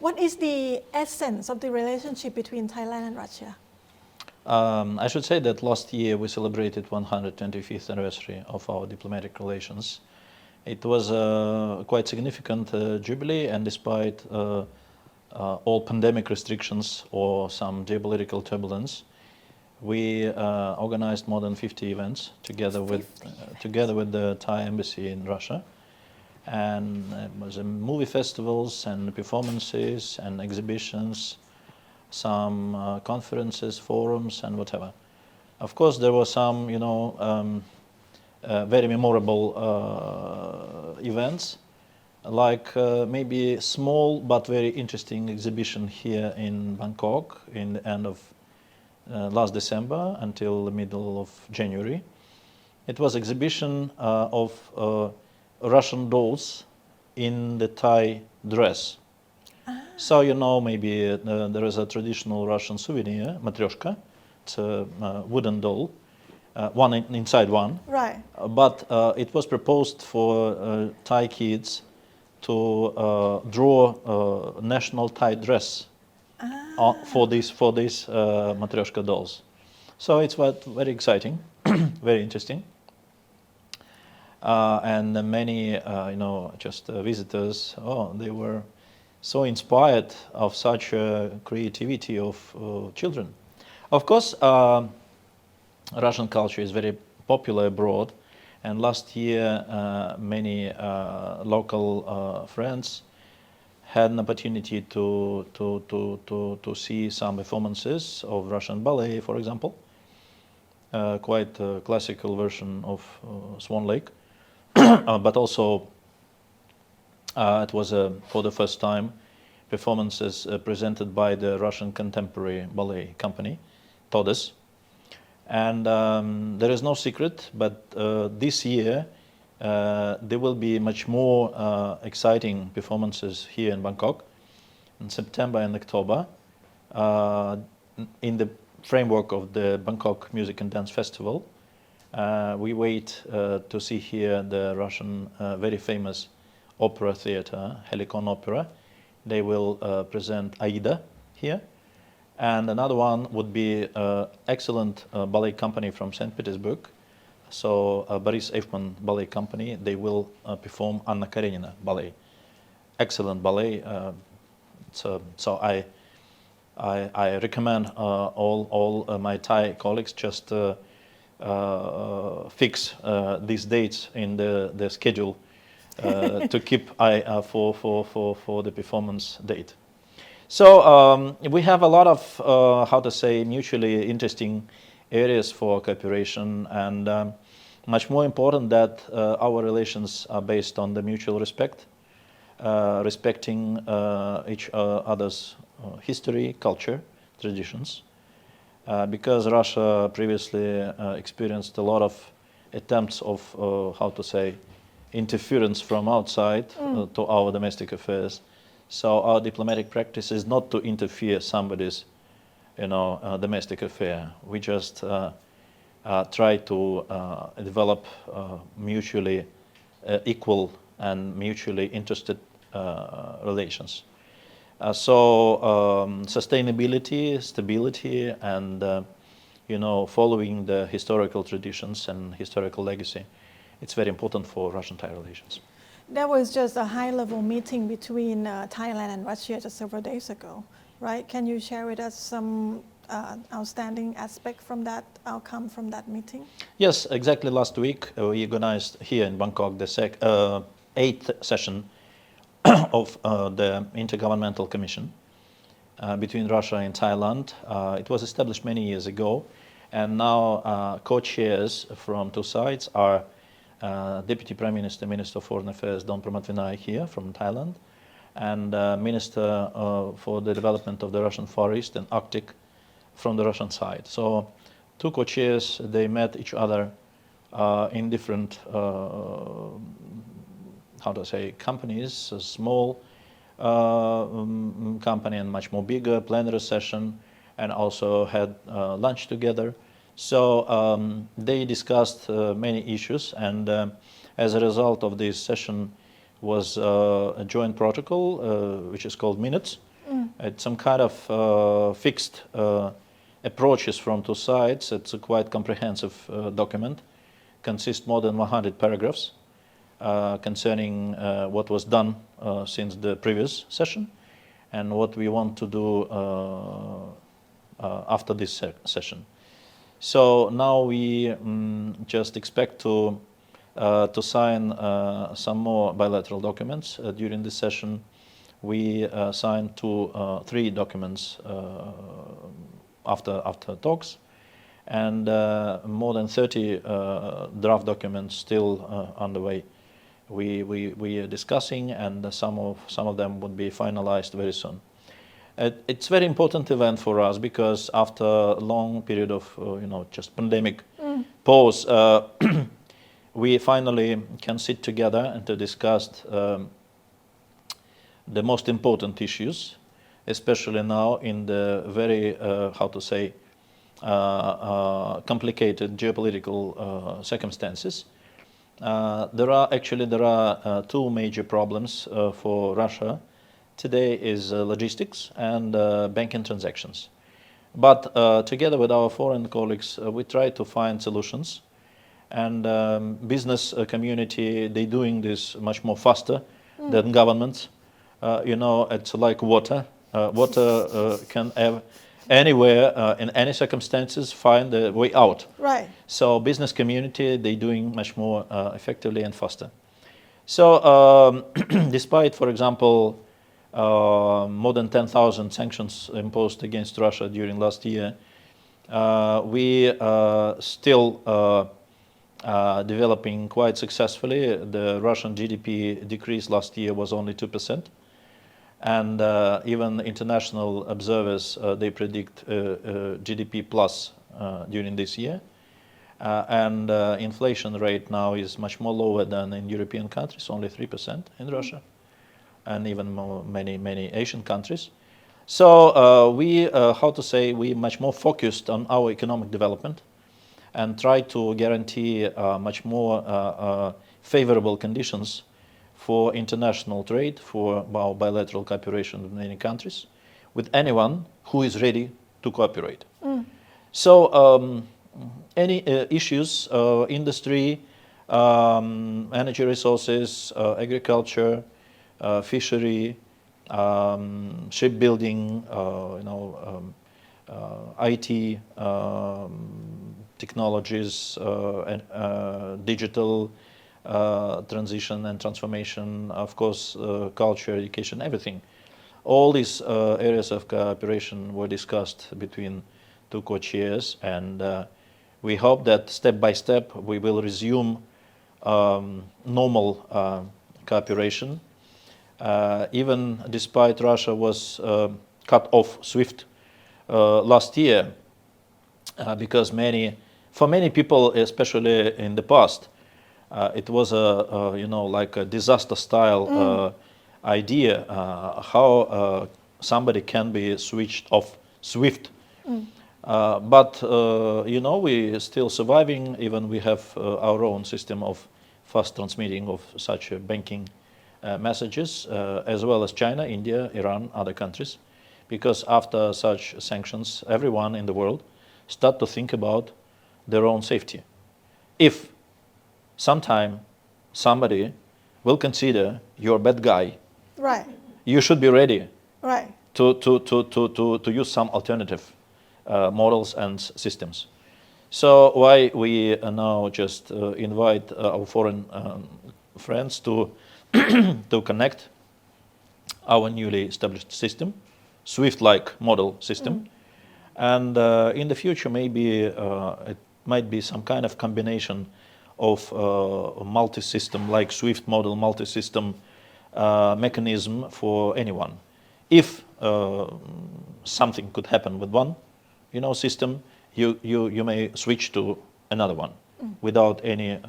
What is the essence of the relationship between Thailand and Russia? I should say that last year we celebrated 125th anniversary of our diplomatic relations. It was a quite significant jubilee, and despite all pandemic restrictions or some geopolitical turbulence, we organized more than 50 events together with the Thai embassy in Russia. And it was movie festivals and performances and exhibitions, some conferences, forums, and whatever. Of course, there were some, very memorable events, like maybe small but very interesting exhibition here in Bangkok in the end of last December until the middle of January. It was exhibition of Russian dolls in the Thai dress. So maybe there is a traditional Russian souvenir, matryoshka. It's a wooden doll, one inside one. Right. But it was proposed for Thai kids to draw a national Thai dress for these matryoshka dolls. So it's very exciting, very interesting. And many, visitors, they were so inspired of such creativity of children. Of course, Russian culture is very popular abroad, and last year many local friends had an opportunity to see some performances of Russian ballet, for example, quite a classical version of Swan Lake. But also it was for the first time performances presented by the Russian contemporary ballet company, Todes. And there is no secret, but this year there will be much more exciting performances here in Bangkok in September and October in the framework of the Bangkok Music and Dance Festival. We wait to see here the Russian very famous opera theater, Helicon Opera. They will present Aida here. And another one would be excellent ballet company from St. Petersburg. So Boris Eifman Ballet Company, they will perform Anna Karenina ballet. Excellent ballet. So I recommend all my Thai colleagues just fix these dates in the schedule to keep eye for the performance date. So we have a lot of mutually interesting areas for cooperation, and much more important that our relations are based on the mutual respect, respecting each other's history, culture, traditions. Because Russia previously experienced a lot of attempts of interference from outside to our domestic affairs. So our diplomatic practice is not to interfere somebody's, domestic affair. We just try to develop mutually equal and mutually interested relations. Sustainability, stability, and following the historical traditions and historical legacy, it's very important for Russian-Thai relations. There was just a high-level meeting between Thailand and Russia just several days ago, right? Can you share with us some outstanding aspect from that outcome from that meeting? Yes, exactly. Last week we organized here in Bangkok the 8th session of the Intergovernmental Commission between Russia and Thailand. It was established many years ago, and now co-chairs from two sides are Deputy Prime Minister, Minister of Foreign Affairs Don Pramatvinai here from Thailand, and Minister for the Development of the Russian Far East and Arctic from the Russian side. So two co-chairs, they met each other in different companies, a small company and much more bigger plenary session, and also had lunch together. So they discussed many issues, and as a result of this session was a joint protocol, which is called minutes, It's some kind of fixed approaches from two sides. It's a quite comprehensive document, consists more than 100 paragraphs concerning what was done since the previous session and what we want to do after this session. So now we just expect to sign some more bilateral documents during this session. We signed three documents after talks, and more than 30 draft documents still underway. We are discussing, and some of them would be finalized very soon. It's very important event for us because after a long period of just pandemic pause, we finally can sit together and to discuss the most important issues, especially now in the very complicated geopolitical circumstances. There are two major problems for Russia today is logistics and banking transactions. But together with our foreign colleagues, we try to find solutions. And business community, they're doing this much more faster than governments. It's like water. Water can have anywhere, in any circumstances, find a way out. Right. So business community, they're doing much more effectively and faster. So despite, for example, more than 10,000 sanctions imposed against Russia during last year, we still developing quite successfully. The Russian GDP decrease last year was only 2%. And even international observers, they predict GDP plus during this year. And inflation rate now is much more lower than in European countries, only 3% in Russia, and even more, many Asian countries. So we much more focused on our economic development and try to guarantee much more favorable conditions for international trade, for our bilateral cooperation with many countries, with anyone who is ready to cooperate. So any issues, industry, energy resources, agriculture, fishery, shipbuilding, IT, technologies, digital transition and transformation, of course, culture, education, everything. All these areas of cooperation were discussed between two co-chairs, and we hope that step by step we will resume normal cooperation. Even despite Russia was cut off SWIFT last year, because for many people, especially in the past, it was like a disaster style idea how somebody can be switched off SWIFT. But we are still surviving. Even we have our own system of fast transmitting of such banking messages, as well as China, India, Iran, other countries, because after such sanctions, everyone in the world start to think about their own safety. If sometime somebody will consider you're a bad guy, right, you should be ready, right, to use some alternative models and systems. So why we now just invite our foreign friends to to connect our newly established system, SWIFT-like model system, and in the future maybe it might be some kind of combination of a multi-system like SWIFT model, multi-system mechanism for anyone. If something could happen with one, system, you may switch to another one without any,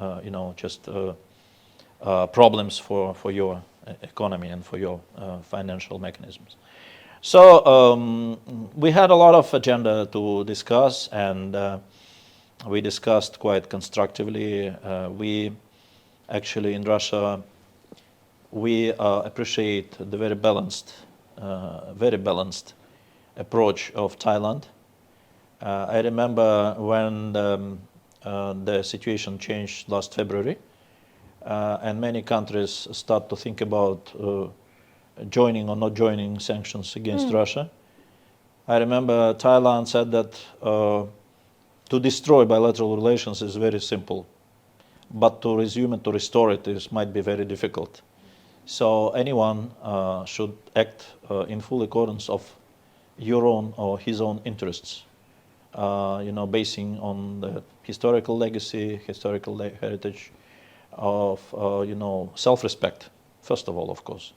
problems for your economy and for your financial mechanisms. So we had a lot of agenda to discuss, and we discussed quite constructively. We actually in Russia, we appreciate the very balanced very balanced approach of Thailand. I remember when the situation changed last February, and many countries start to think about joining or not joining sanctions against Russia. I remember Thailand said that to destroy bilateral relations is very simple, but to resume and to restore it might be very difficult. So anyone should act in full accordance of your own or his own interests, basing on the historical legacy, historical heritage of, self-respect, first of all, of course,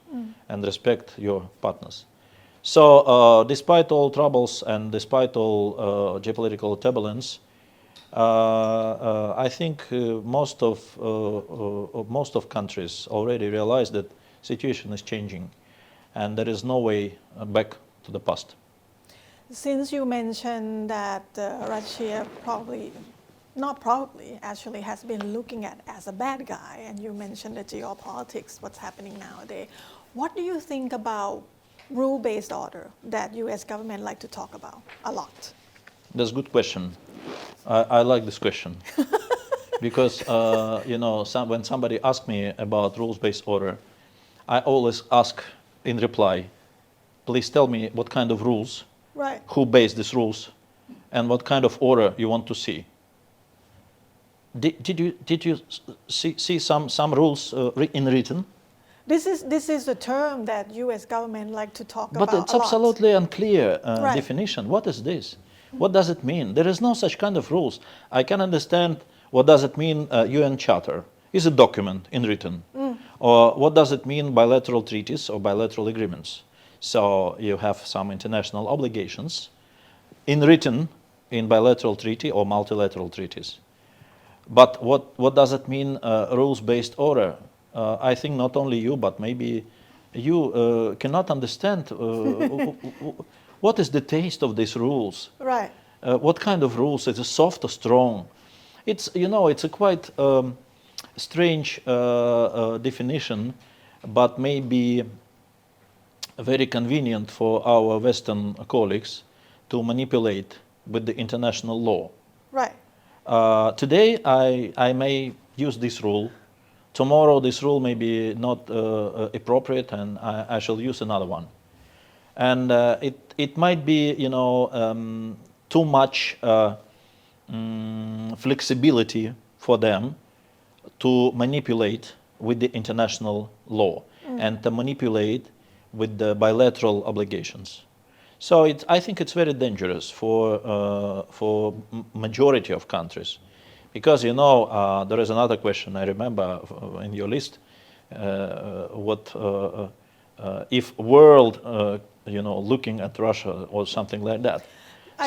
and respect your partners. So despite all troubles and despite all geopolitical turbulence, I think most of countries already realize that situation is changing, and there is no way back to the past. Since you mentioned that Russia actually has been looking at as a bad guy, and you mentioned the geopolitics, what's happening nowadays, what do you think about rule-based order that U.S. government like to talk about a lot? That's a good question. I like this question because when somebody asks me about rules-based order, I always ask in reply, please tell me what kind of rules, right, who based these rules, and what kind of order you want to see. Did you see some rules in written? This is a term that U.S. government like to talk about. But it's absolutely unclear definition. What is this? What does it mean? There is no such kind of rules. I can understand what does it mean UN Charter is a document in written. Or what does it mean bilateral treaties or bilateral agreements? So you have some international obligations in written in bilateral treaty or multilateral treaties. But what does it mean rules-based order? I think not only you, but maybe you cannot understand what is the taste of these rules. Right. What kind of rules? Is it soft or strong? It's a quite strange definition, but maybe very convenient for our Western colleagues to manipulate with the international law. Right. Today I may use this rule. Tomorrow this rule may be not appropriate, and I shall use another one. And it might be too much flexibility for them to manipulate with the international law and to manipulate with the bilateral obligations. So I think it's very dangerous for majority of countries, because there is another question I remember in your list. If world looking at Russia or something like that.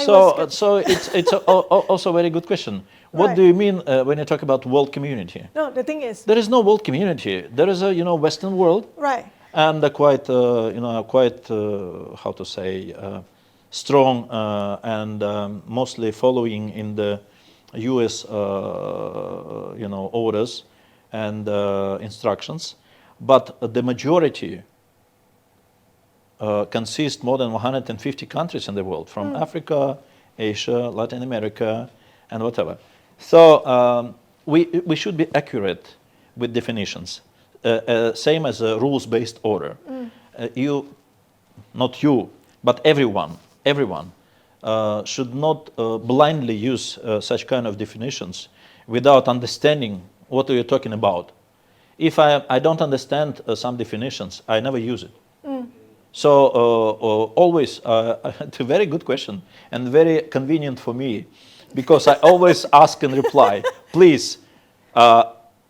So it's also a very good question. What do you mean when you talk about world community? No, the thing is, there is no world community. There is a Western world, right, and quite how to say strong and mostly following in the U.S. Orders and instructions, but the majority consist more than 150 countries in the world, from Africa, Asia, Latin America, and whatever. So we should be accurate with definitions, same as a rules-based order. Not you, but everyone should not blindly use such kind of definitions without understanding what are you talking about. If I don't understand some definitions, I never use it. So always, it's a very good question and very convenient for me, because I always ask and reply, please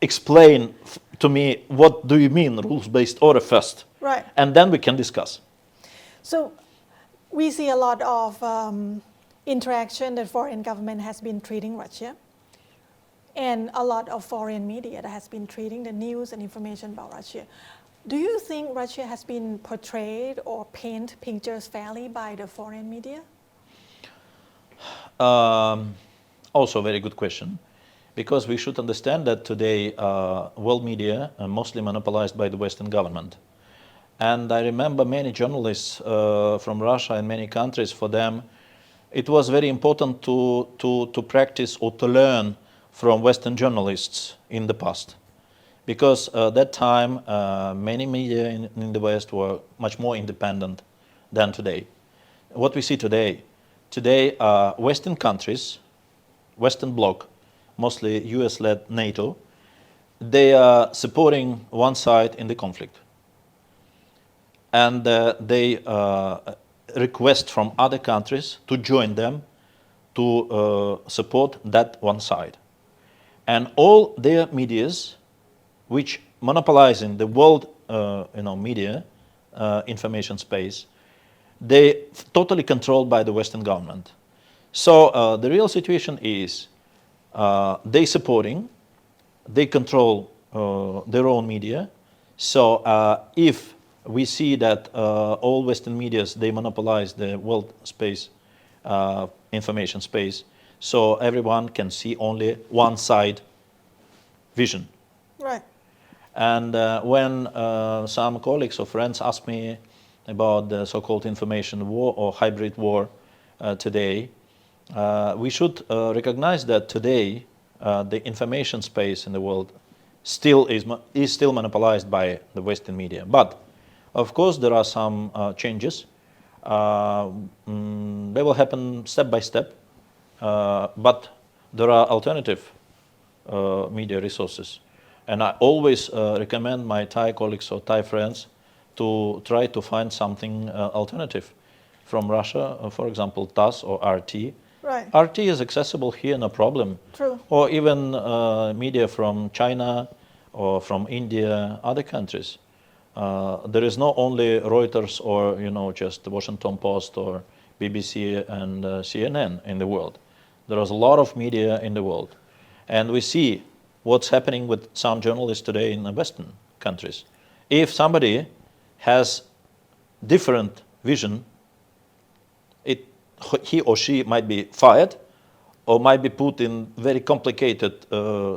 explain to me what do you mean rules-based order first, right, and then we can discuss. So we see a lot of interaction that foreign government has been treating Russia, and a lot of foreign media that has been treating the news and information about Russia. Do you think Russia has been portrayed or painted pictures fairly by the foreign media? Also a very good question, because we should understand that today world media are mostly monopolized by the Western government. And I remember many journalists from Russia and many countries, for them, it was very important to practice or to learn from Western journalists in the past. Because at that time, many media in the West were much more independent than today. What we see today, Western countries, Western bloc, mostly US-led NATO, they are supporting one side in the conflict. And they request from other countries to join them to support that one side. And all their medias, which monopolizing the world media information space, they totally controlled by the Western government. So the real situation is they supporting, they control their own media. So if we see that all Western medias, they monopolize the world space, information space, so everyone can see only one side vision. Right. And when some colleagues or friends ask me about the so-called information war or hybrid war today, we should recognize that today the information space in the world is still monopolized by the Western media. But of course there are some changes. They will happen step by step, but there are alternative media resources. And I always recommend my Thai colleagues or Thai friends to try to find something alternative from Russia, for example, TASS or RT. Right. RT is accessible here, no problem. True. Or even media from China or from India, other countries. There is not only Reuters or just the Washington Post or BBC and CNN in the world. There is a lot of media in the world, and we see what's happening with some journalists today in the Western countries. If somebody has different vision, he or she might be fired or might be put in very complicated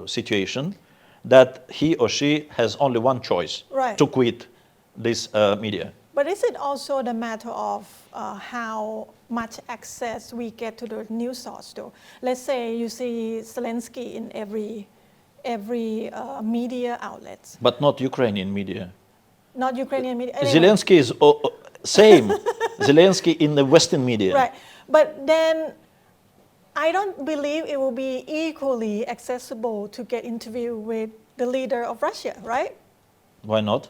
situation that he or she has only one choice, right, to quit this media. But is it also the matter of how much access we get to the news source though? Let's say you see Zelensky in every media outlets. But not Ukrainian media. Not Ukrainian media. Anyway. Zelensky is same. Zelensky in the Western media. Right. But then I don't believe it will be equally accessible to get interview with the leader of Russia, right? Why not?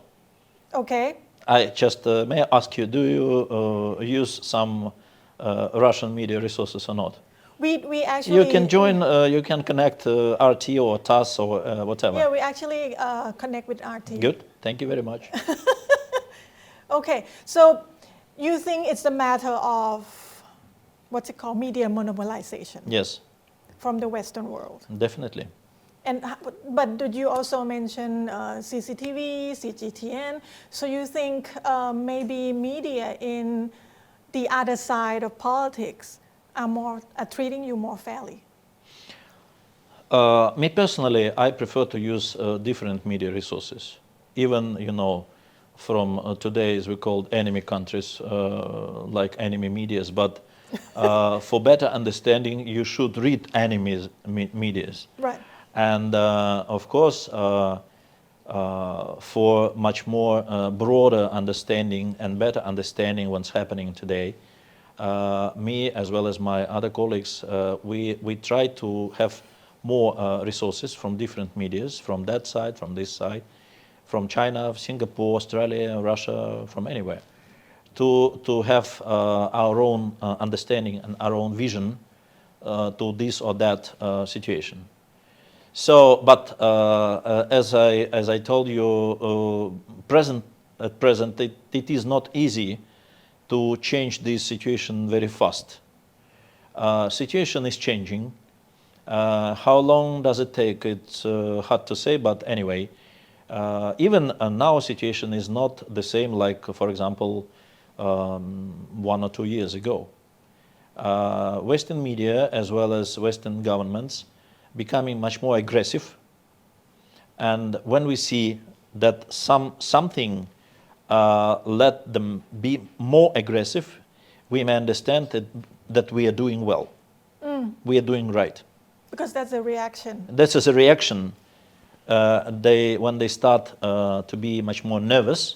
Okay. I just, may I ask you, do you use some Russian media resources or not? We actually... You can join, you can connect RT or TASS or whatever. Yeah, we actually connect with RT. Good, thank you very much. Okay, so you think it's a matter of, what's it called, media monopolization? Yes. From the Western world? Definitely. And, but did you also mention CCTV, CGTN? So you think maybe media in the other side of politics are treating you more fairly? Me personally, I prefer to use different media resources. Even, from today, as we call enemy countries, like enemy medias, but for better understanding, you should read enemy medias. Right. And of course, for much more broader understanding and better understanding what's happening today, me as well as my other colleagues, we try to have more resources from different medias, from that side, from this side, from China, Singapore, Australia, Russia, from anywhere, to have our own understanding and our own vision to this or that situation. So, but as I told you, at present, it is not easy to change this situation very fast. Situation is changing. How long does it take? It's hard to say, but anyway, even now situation is not the same like, for example, 1 or 2 years ago. Western media as well as Western governments becoming much more aggressive, and when we see that something let them be more aggressive, we may understand that we are doing well. We are doing right. Because that's a reaction. This is a reaction. When they start to be much more nervous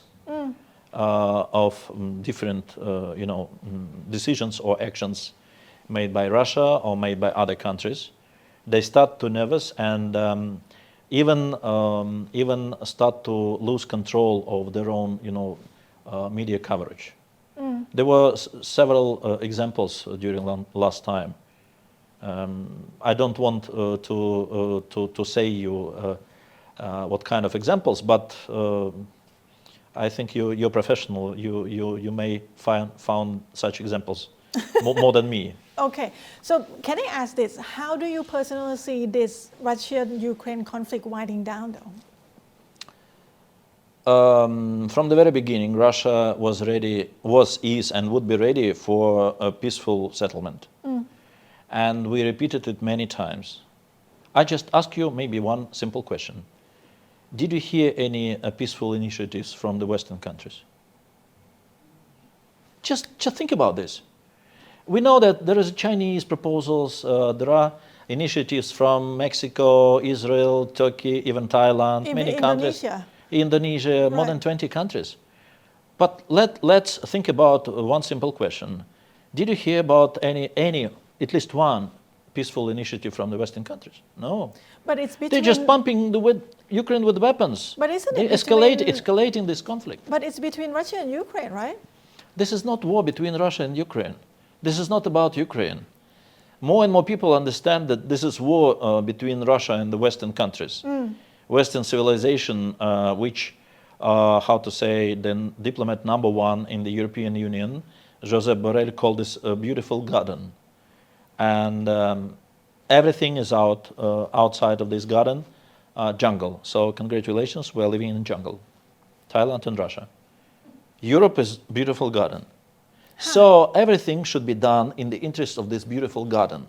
of different decisions or actions made by Russia or made by other countries, they start to nervous and even start to lose control of their own media coverage. There were several examples during last time. I don't want to say you what kind of examples, but I think you're professional. You may found such examples more than me. Okay, so can I ask this? How do you personally see this Russia-Ukraine conflict winding down, though? From the very beginning, Russia is, and would be ready for a peaceful settlement. And we repeated it many times. I just ask you maybe one simple question. Did you hear any peaceful initiatives from the Western countries? Just think about this. We know that there is Chinese proposals, there are initiatives from Mexico, Israel, Turkey, even Thailand, many countries. Indonesia, right. More than 20 countries. But let's think about one simple question. Did you hear about any, at least one, peaceful initiative from the Western countries? No. But it's between... They're just pumping Ukraine with weapons. But isn't it escalating this conflict. But it's between Russia and Ukraine, right? This is not war between Russia and Ukraine. This is not about Ukraine. More and more people understand that this is war between Russia and the Western countries. Western civilization, which, the diplomat number one in the European Union, Josep Borrell, called this a beautiful garden. And everything is outside of this garden, jungle. So congratulations, we're living in jungle. Thailand and Russia. Europe is beautiful garden. So everything should be done in the interest of this beautiful garden.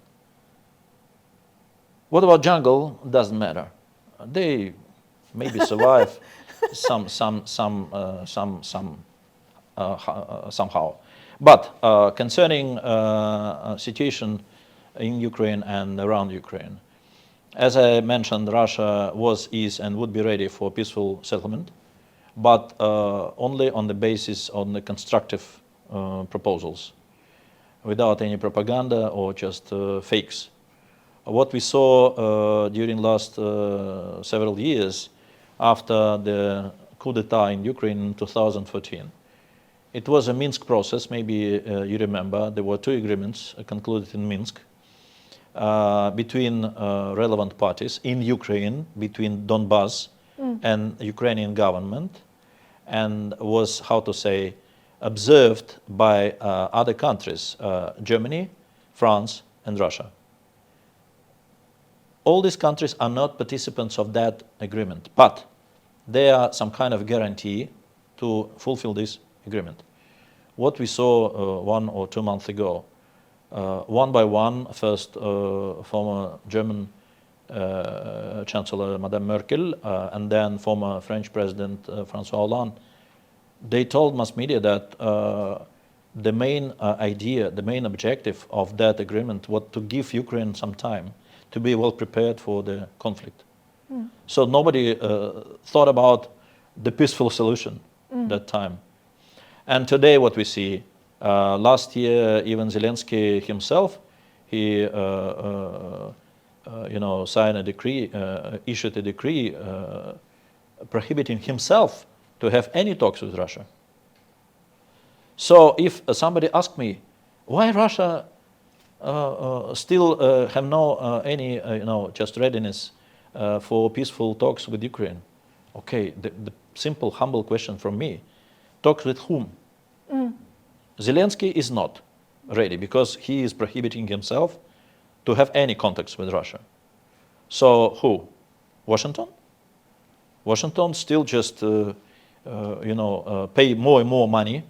What about jungle? Doesn't matter. They maybe survive somehow. But concerning situation in Ukraine and around Ukraine, as I mentioned, Russia is, and would be ready for peaceful settlement, but only on the basis of the constructive proposals, without any propaganda or just fakes. What we saw during last several years after the coup d'etat in Ukraine in 2014, it was a Minsk process. Maybe you remember there were two agreements concluded in Minsk between relevant parties in Ukraine, between Donbass and Ukrainian government, and was, observed by other countries, Germany, France, and Russia. All these countries are not participants of that agreement, but they are some kind of guarantee to fulfill this agreement. What we saw 1 or 2 months ago, one by one, first former German Chancellor Madame Merkel, and then former French President François Hollande, they told mass media that the main idea, the main objective of that agreement was to give Ukraine some time to be well prepared for the conflict. So nobody thought about the peaceful solution that time. And today what we see, last year even Zelensky himself, he signed a decree, issued a decree prohibiting himself to have any talks with Russia. So if somebody asks me, why Russia still have any just readiness for peaceful talks with Ukraine? Okay, the simple, humble question from me, talks with whom? Zelensky is not ready because he is prohibiting himself to have any contacts with Russia. So who? Washington? Washington still just pay more and more money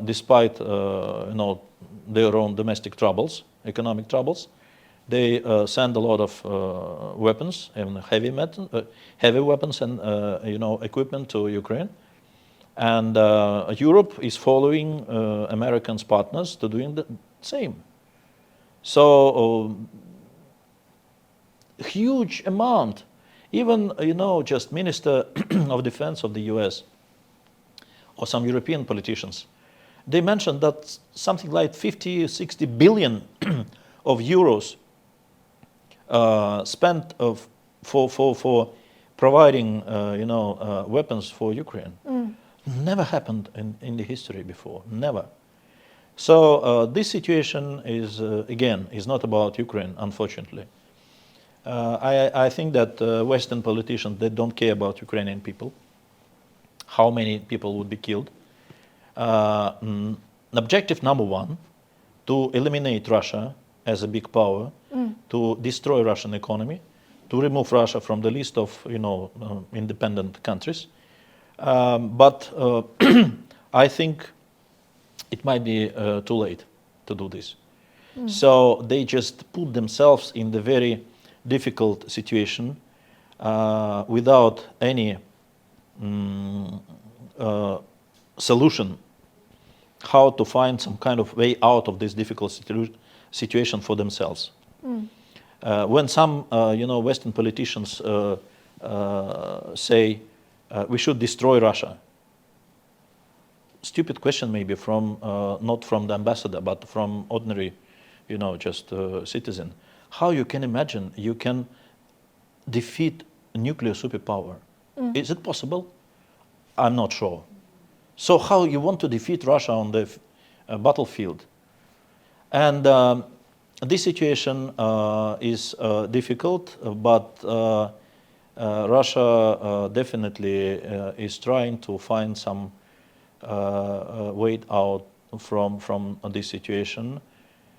despite their own domestic troubles, economic troubles. They send a lot of weapons and heavy weapons and equipment to Ukraine. And Europe is following Americans' partners to doing the same. So huge amount, even, just Minister of Defense of the US or some European politicians, they mentioned that something like 50, 60 billion of euros spent for providing, weapons for Ukraine. Never happened in the history before, never. So this situation is, again, is not about Ukraine, unfortunately. I think that Western politicians, they don't care about Ukrainian people, how many people would be killed. Objective number one, to eliminate Russia as a big power, to destroy Russian economy, to remove Russia from the list of, independent countries. But I think it might be too late to do this. So they just put themselves in the very difficult situation without any solution how to find some kind of way out of this difficult situation for themselves. When some Western politicians say we should destroy Russia, stupid question maybe from not from the ambassador but from ordinary just citizen. How you can imagine you can defeat a nuclear superpower? Is it possible? I'm not sure. So how you want to defeat Russia on the battlefield? And this situation is difficult, but Russia definitely is trying to find some way out from this situation.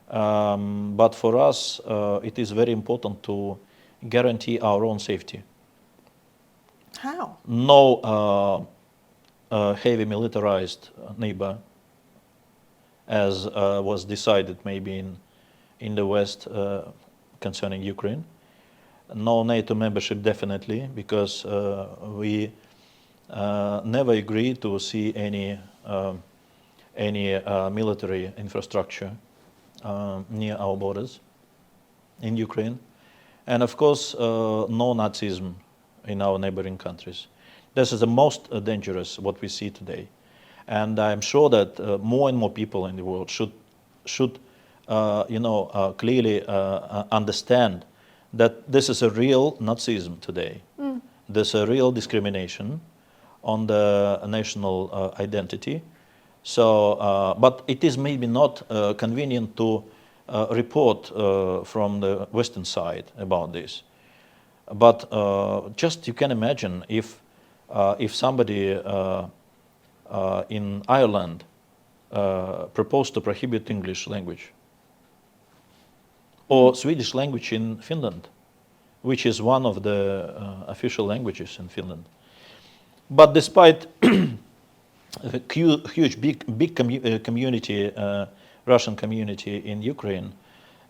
But for us, it is very important to guarantee our own safety. How? No heavy militarized neighbor, as was decided maybe in the West concerning Ukraine. No NATO membership definitely, because we never agreed to see any military infrastructure near our borders in Ukraine. And of course, no Nazism in our neighboring countries. This is the most dangerous what we see today. And I'm sure that more and more people in the world should clearly understand that this is a real Nazism today. There's a real discrimination on the national identity. So, but it is maybe not convenient to report from the Western side about this. But just you can imagine if somebody in Ireland proposed to prohibit English language, or Swedish language in Finland, which is one of the official languages in Finland. But despite a huge, big community, Russian community in Ukraine,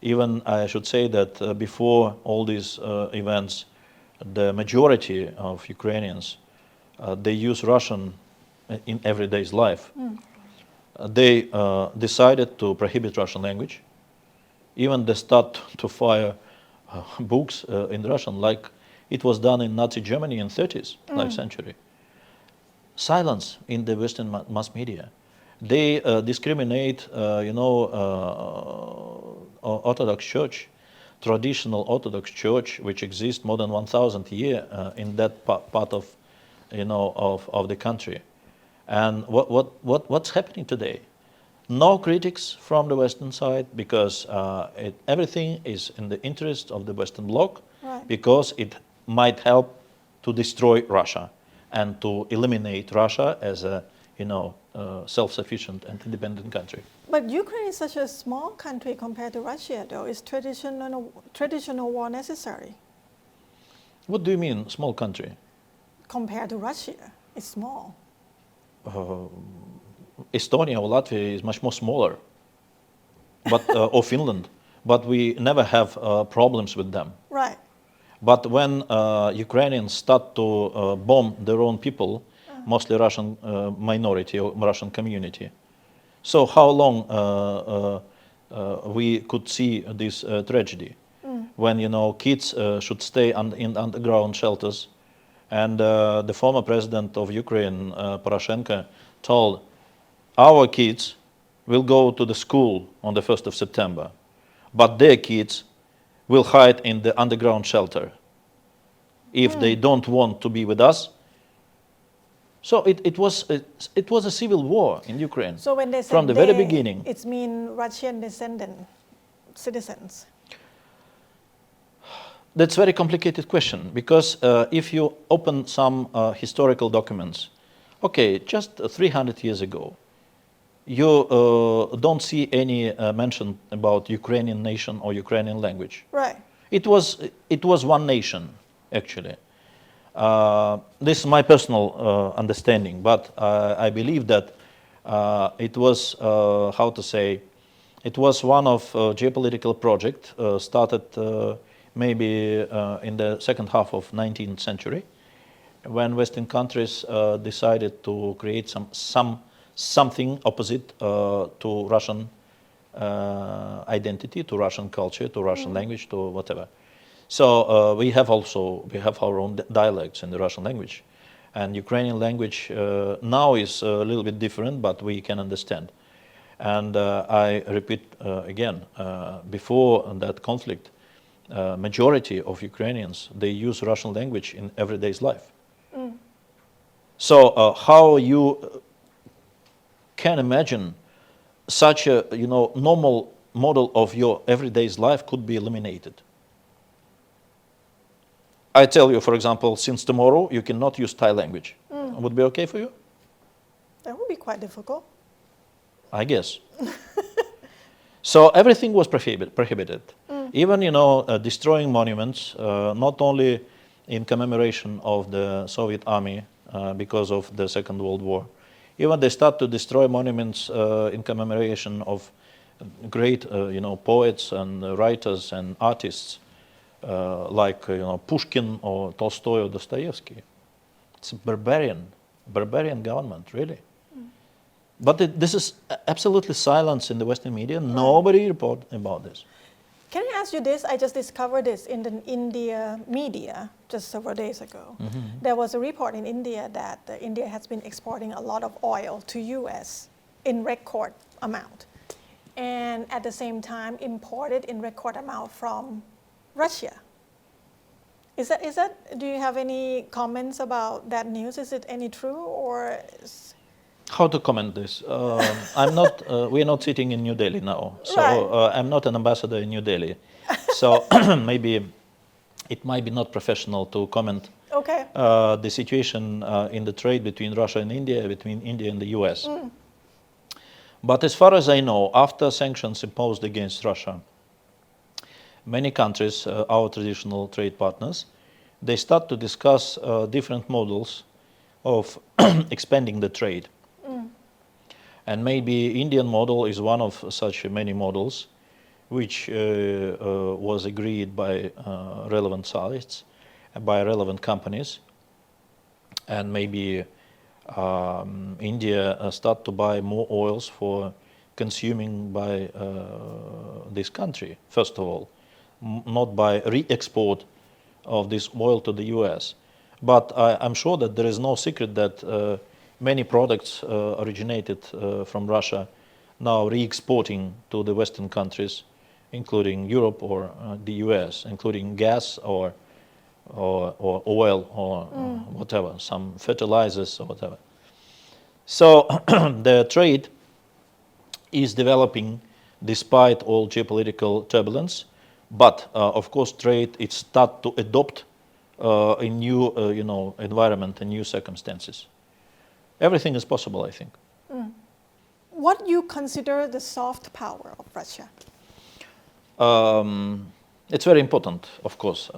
even I should say that before all these events, the majority of Ukrainians, they use Russian in everyday's life. They decided to prohibit Russian language. Even they start to fire books in Russian, like it was done in Nazi Germany in 30s, last century. Silence in the Western mass media. They discriminate, Orthodox Church, traditional Orthodox Church, which exists more than 1,000 years in that part of, of the country. And what's happening today? No critics from the Western side, because everything is in the interest of the Western bloc, Right. because it might help to destroy Russia and to eliminate Russia as a self-sufficient and independent country. But Ukraine is such a small country compared to Russia, though. Is traditional war necessary? What do you mean, small country? Compared to Russia, it's small. Estonia or Latvia is much more smaller, but or Finland, but we never have problems with them. Right. But when Ukrainians start to bomb their own people, mostly Russian minority or Russian community. So how long we could see this tragedy when kids should stay in underground shelters, and the former president of Ukraine, Poroshenko, told our kids will go to the school on the 1st of September, but their kids will hide in the underground shelter if they don't want to be with us. So it was a civil war in Ukraine. So when they said from the very beginning. It's mean Russian descendant citizens. That's a very complicated question, because if you open some historical documents, okay, just 300 years ago, you don't see any mention about Ukrainian nation or Ukrainian language. Right. It was one nation, actually. This is my personal understanding, but I believe that it was, how to say, it was one of geopolitical project started maybe in the second half of 19th century, when Western countries decided to create something opposite to Russian identity, to Russian culture, to Russian language, to whatever. So we have our own dialects in the Russian language, and Ukrainian language now is a little bit different, but we can understand. And I repeat again, before that conflict, majority of Ukrainians, they use Russian language in everyday life. So how you can imagine such a normal model of your everyday life could be eliminated? I tell you, for example, since tomorrow you cannot use Thai language. Would be okay for you? That would be quite difficult. I guess. So everything was prohibited. Even destroying monuments, not only in commemoration of the Soviet army because of the Second World War. Even they start to destroy monuments in commemoration of great poets and writers and artists like Pushkin or Tolstoy or Dostoevsky. It's a barbarian government, really. But this is absolutely silence in the Western media. Nobody report about this. Can I ask you this? I just discovered this in the India media just several days ago. There was a report in India that India has been exporting a lot of oil to US in record amount, and at the same time imported in record amount from Russia. Is that? Do you have any comments about that news? Is it any true or? How to comment this? I'm not. We are not sitting in New Delhi now, so Right. I'm not an ambassador in New Delhi. So maybe it might be not professional to comment the situation in the trade between Russia and India, between India and the US. But as far as I know, after sanctions imposed against Russia, many countries, our traditional trade partners, they start to discuss different models of expanding the trade. And maybe Indian model is one of such many models, which was agreed by relevant sides, by relevant companies. And maybe India start to buy more oils for consuming by this country, first of all, not by re-export of this oil to the US. But I'm sure that there is no secret that many products originated from Russia now re-exporting to the Western countries, including Europe or the US, including gas or oil or whatever, some fertilizers or whatever. So the trade is developing despite all geopolitical turbulence, but of course trade it start to adopt a new environment and new circumstances. Everything is possible, I think. What do you consider the soft power of Russia? It's very important, of course.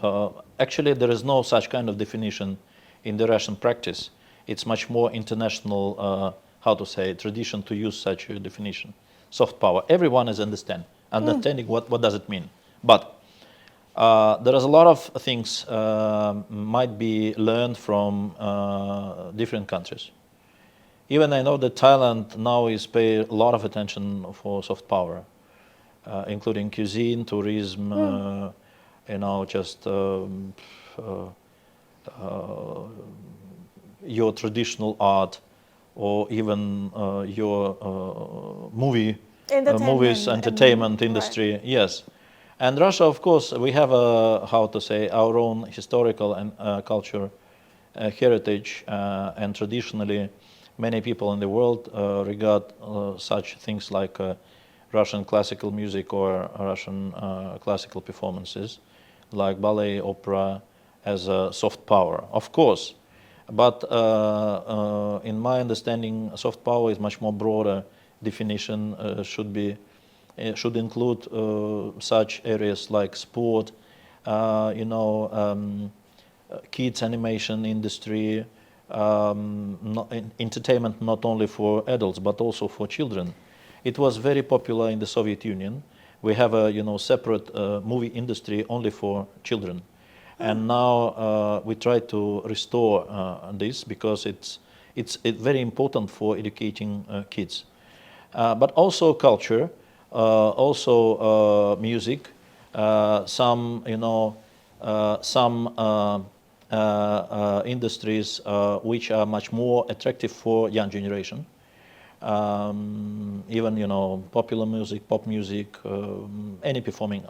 Actually, there is no such kind of definition in the Russian practice. It's much more international, tradition to use such a definition. Soft power. Everyone is understanding what does it mean. But there is a lot of things might be learned from different countries. Even I know that Thailand now is paying a lot of attention for soft power, including cuisine, tourism, just your traditional art, or even your movies, entertainment industry. Right. Yes, and Russia, of course, we have our own historical and culture heritage, and traditionally, many people in the world regard such things like Russian classical music or Russian classical performances, like ballet, opera, as a soft power, of course. But in my understanding, soft power is much more broader definition. Should include such areas like sport, kids animation industry, entertainment not only for adults but also for children. It was very popular in the Soviet Union. We have a separate movie industry only for children, and now we try to restore this because it's very important for educating kids, but also culture, also music, some industries which are much more attractive for young generation. Even popular music, pop music, any performing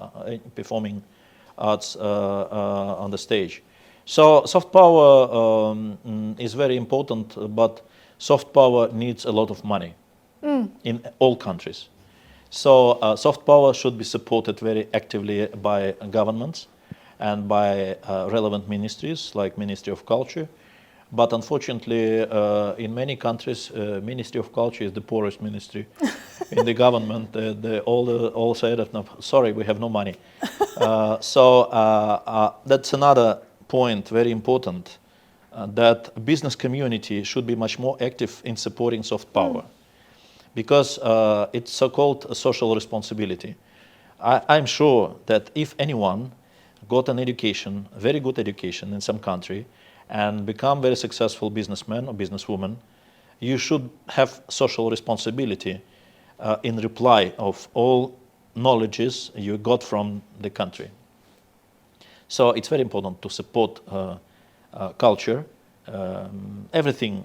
arts on the stage. So soft power is very important, but soft power needs a lot of money in all countries. So soft power should be supported very actively by governments and by relevant ministries like Ministry of Culture. But unfortunately, in many countries, Ministry of Culture is the poorest ministry in the government. They all say that, no, sorry, we have no money. So that's another point, very important, that business community should be much more active in supporting soft power, because it's so-called a social responsibility. I'm sure that if anyone got an education, very good education in some country, and become very successful businessman or businesswoman, you should have social responsibility in reply of all knowledges you got from the country. So it's very important to support culture, everything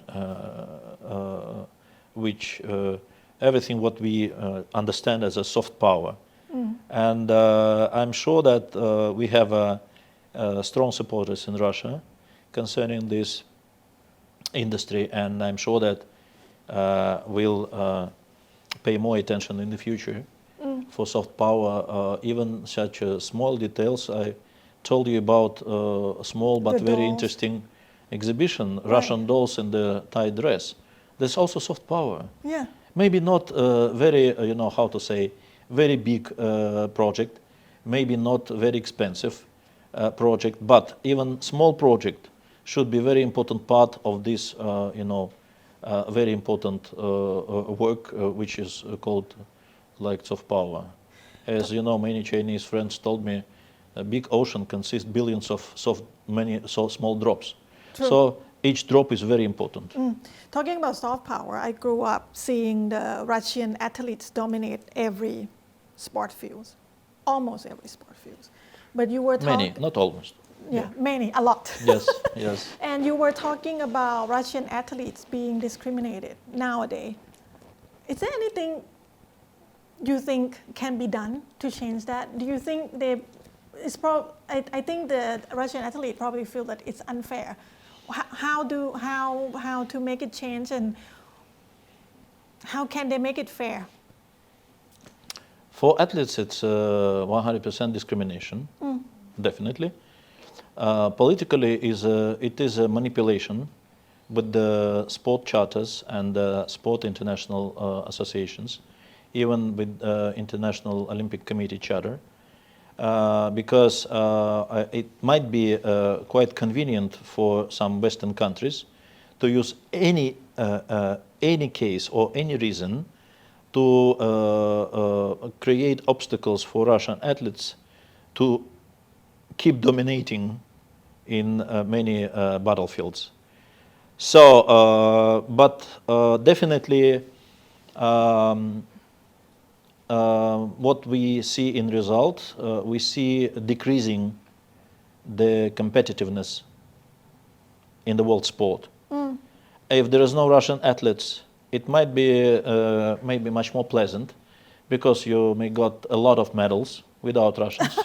everything what we understand as a soft power. And I'm sure that we have strong supporters in Russia concerning this industry, and I'm sure that we'll pay more attention in the future for soft power, even such small details. I told you about a small but very interesting exhibition, right. Russian dolls in the Thai dress. There's also soft power. Yeah. Maybe not very, very big project, maybe not very expensive project, but even small project should be very important part of this, very important work, which is called like soft power. As you know, many Chinese friends told me, a big ocean consists billions of small drops. True. So each drop is very important. Talking about soft power, I grew up seeing the Russian athletes dominate every sport field, almost every sport field. But you were talking... Many, not almost. Yeah, many, a lot. Yes, yes. And you were talking about Russian athletes being discriminated nowadays. Is there anything you think can be done to change that? Do you think I think the Russian athlete probably feel that it's unfair. How to make it change, and how can they make it fair? For athletes, it's 100% discrimination, definitely. Politically, it is a manipulation with the sport charters and the sport international associations, even with International Olympic Committee charter, because it might be quite convenient for some Western countries to use any case or any reason to create obstacles for Russian athletes to keep dominating in many battlefields. So, but definitely, what we see in result, we see decreasing the competitiveness in the world sport. If there is no Russian athletes, it might be maybe much more pleasant, because you may got a lot of medals without Russians.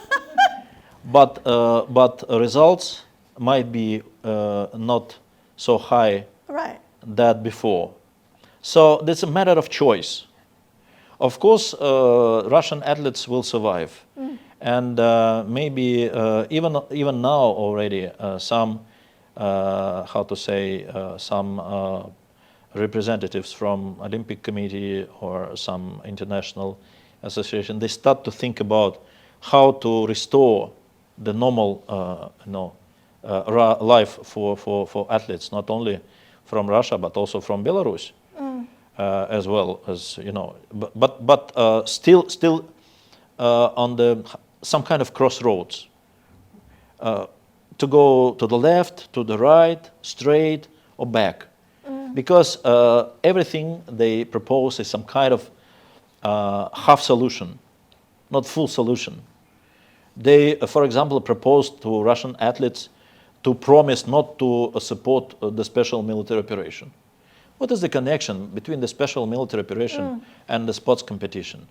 But results might be not so high Right. that before. So that's a matter of choice. Of course, Russian athletes will survive, and maybe even now already some how to say some representatives from Olympic Committee or some international association, they start to think about how to restore the normal life for athletes, not only from Russia but also from Belarus. As well as but still on the some kind of crossroads, to go to the left, to the right, straight or back, because everything they propose is some kind of half solution, not full solution. They, for example, proposed to Russian athletes to promise not to support the special military operation. What is the connection between the special military operation and the sports competition?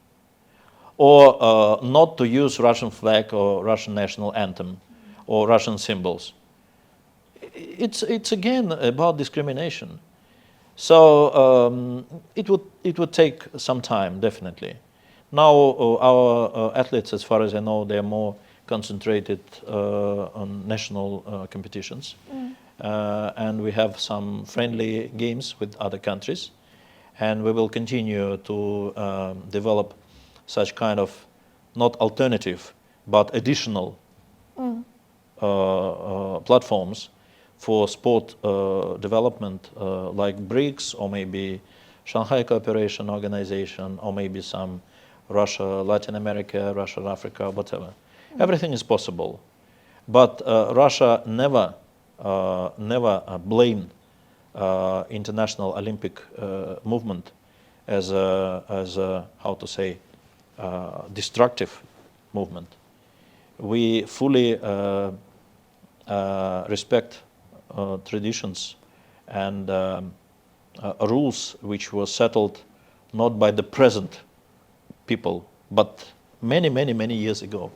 Or not to use Russian flag or Russian national anthem or Russian symbols? It's again about discrimination. So it would take some time, definitely. Now our athletes, as far as I know, they're more concentrated on national competitions. And we have some friendly games with other countries, and we will continue to develop such kind of not alternative but additional platforms for sport development, like BRICS, or maybe Shanghai Cooperation Organization, or maybe some Russia, Latin America, Russia, Africa, whatever. Everything is possible, but Russia never blame international Olympic movement as a how to say destructive movement. We fully respect traditions and rules which were settled not by the present people but many years ago.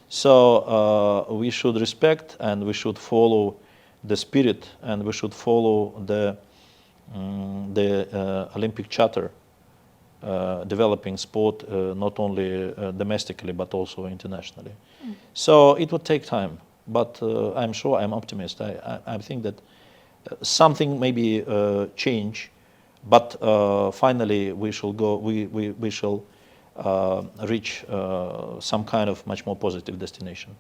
So we should respect and we should follow the spirit, and we should follow the Olympic Charter, developing sport not only domestically but also internationally. So it would take time, but I'm sure, I'm optimist. I think that something maybe change, but finally we shall go. We shall reach some kind of much more positive destination.